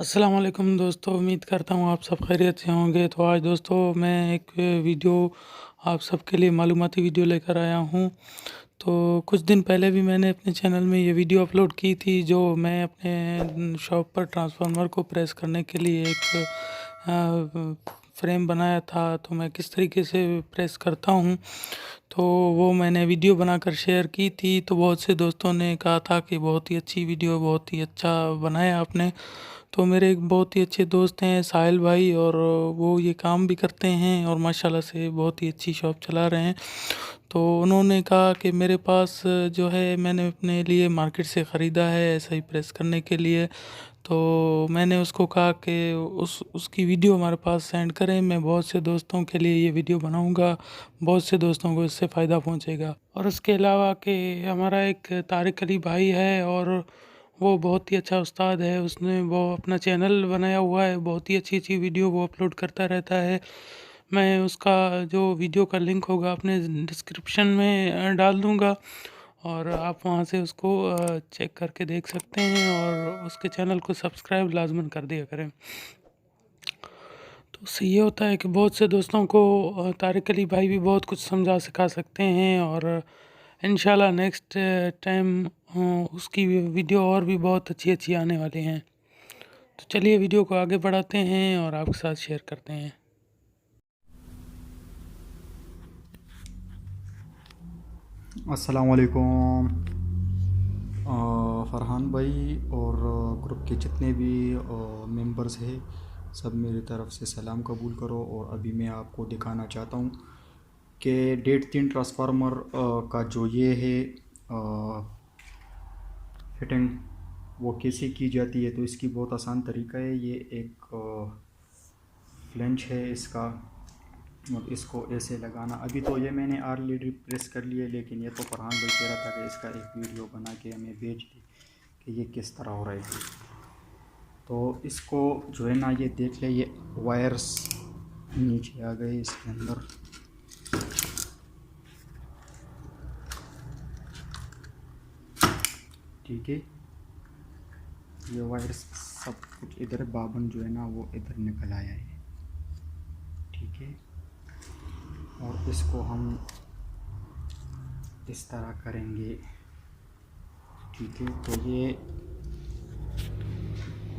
अस्सलाम वालेकुम दोस्तों, उम्मीद करता हूँ आप सब खैरियत से होंगे। तो आज दोस्तों मैं एक वीडियो आप सबके लिए मालूमाती वीडियो लेकर आया हूँ। तो कुछ दिन पहले भी मैंने अपने चैनल में ये वीडियो अपलोड की थी, जो मैं अपने शॉप पर ट्रांसफार्मर को प्रेस करने के लिए एक फ्रेम बनाया था। तो मैं किस तरीके से प्रेस करता हूँ, तो वो मैंने वीडियो बनाकर शेयर की थी। तो बहुत से दोस्तों ने कहा था कि बहुत ही अच्छी वीडियो, बहुत ही अच्छा बनाया आपने। तो मेरे एक बहुत ही अच्छे दोस्त हैं साहिल भाई, और वो ये काम भी करते हैं और माशाल्लाह से बहुत ही अच्छी शॉप चला रहे हैं। तो उन्होंने कहा कि मेरे पास जो है, मैंने अपने लिए मार्केट से ख़रीदा है ऐसा ही प्रेस करने के लिए। तो मैंने उसको कहा कि उसकी वीडियो हमारे पास सेंड करें, मैं बहुत से दोस्तों के लिए ये वीडियो बनाऊंगा, बहुत से दोस्तों को इससे फ़ायदा पहुंचेगा। और उसके अलावा कि हमारा एक तारिक अली भाई है, और वो बहुत ही अच्छा उस्ताद है। उसने वो अपना चैनल बनाया हुआ है, बहुत ही अच्छी अच्छी वीडियो वो अपलोड करता रहता है। मैं उसका जो वीडियो का लिंक होगा अपने डिस्क्रिप्शन में डाल दूंगा, और आप वहां से उसको चेक करके देख सकते हैं, और उसके चैनल को सब्सक्राइब लाजमन कर दिया करें। तो उससे ये होता है कि बहुत से दोस्तों को तारिक अली भाई भी बहुत कुछ समझा सिखा सकते हैं, और इंशाल्लाह नेक्स्ट टाइम उसकी वीडियो और भी बहुत अच्छी अच्छी आने वाली हैं। तो चलिए वीडियो को आगे बढ़ाते हैं और आपके साथ शेयर करते हैं। अस्सलाम वालेकुम। फ़रहान भाई और ग्रुप के जितने भी मेंबर्स हैं, सब मेरी तरफ़ से सलाम कबूल करो। और अभी मैं आपको दिखाना चाहता हूँ कि 1.5-3 ट्रांसफार्मर का जो ये है फिटिंग, वो कैसे की जाती है। तो इसकी बहुत आसान तरीका है। ये एक फ्लेंच है इसका, और इसको ऐसे लगाना। अभी तो ये मैंने ऑलरेडी प्रेस कर लिया, लेकिन ये तो फरहान भाई कह रहा था कि इसका एक वीडियो बना के हमें भेज दी कि ये किस तरह हो रहा है। तो इसको जो है ना, ये देख ले, ये वायर्स नीचे आ गए इसके अंदर। ठीक है, ये वायर्स सब कुछ इधर, बाबन जो है ना वो इधर निकल आया है। ठीक है, और इसको हम इस तरह करेंगे। ठीक है, तो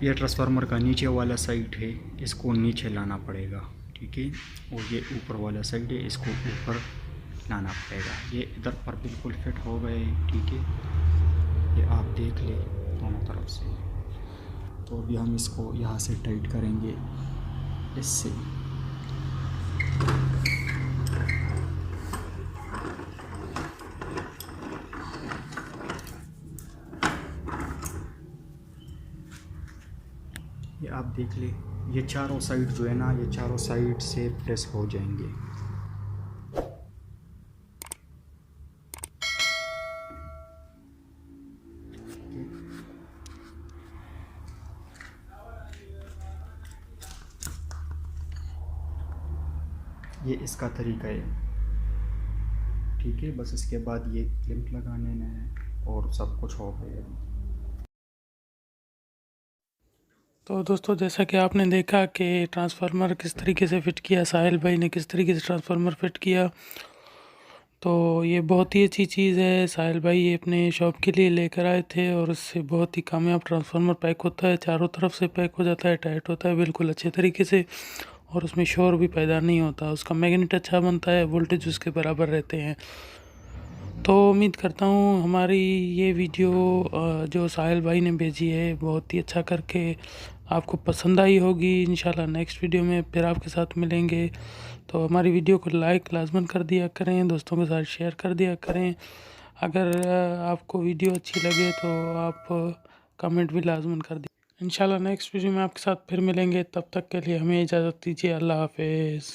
ये ट्रांसफार्मर का नीचे वाला साइड है, इसको नीचे लाना पड़ेगा। ठीक है, और ये ऊपर वाला साइड है, इसको ऊपर लाना पड़ेगा। ये इधर पर बिल्कुल फिट हो गए। ठीक है, ये आप देख ले दोनों तरफ से। तो अभी हम इसको यहाँ से टाइट करेंगे इससे। ये आप देख ले, ये चारों साइड जो है ना, ये चारों साइड से प्रेस हो जाएंगे। ये इसका तरीका है। ठीक है, बस इसके बाद ये क्लिप लगाने में और सब कुछ हो गया। तो दोस्तों, जैसा कि आपने देखा कि ट्रांसफार्मर किस तरीके से फ़िट किया, साहिल भाई ने किस तरीके से ट्रांसफार्मर फ़िट किया। तो ये बहुत ही अच्छी चीज़ है। साहिल भाई ये अपने शॉप के लिए लेकर आए थे, और उससे बहुत ही कामयाब ट्रांसफार्मर पैक होता है, चारों तरफ से पैक हो जाता है, टाइट होता है बिल्कुल अच्छे तरीके से, और उसमें शोर भी पैदा नहीं होता, उसका मैग्नेट अच्छा बनता है, वोल्टेज उसके बराबर रहते हैं। तो उम्मीद करता हूँ हमारी ये वीडियो जो साहिल भाई ने भेजी है, बहुत ही अच्छा करके आपको पसंद आई होगी। इंशाल्लाह नेक्स्ट वीडियो में फिर आपके साथ मिलेंगे। तो हमारी वीडियो को लाइक लाजमन कर दिया करें, दोस्तों के साथ शेयर कर दिया करें। अगर आपको वीडियो अच्छी लगे तो आप कमेंट भी लाजमन कर दिए। इंशाल्लाह नेक्स्ट वीडियो में आपके साथ फिर मिलेंगे, तब तक के लिए हमें इजाज़त दीजिए। अल्लाह हाफिज़।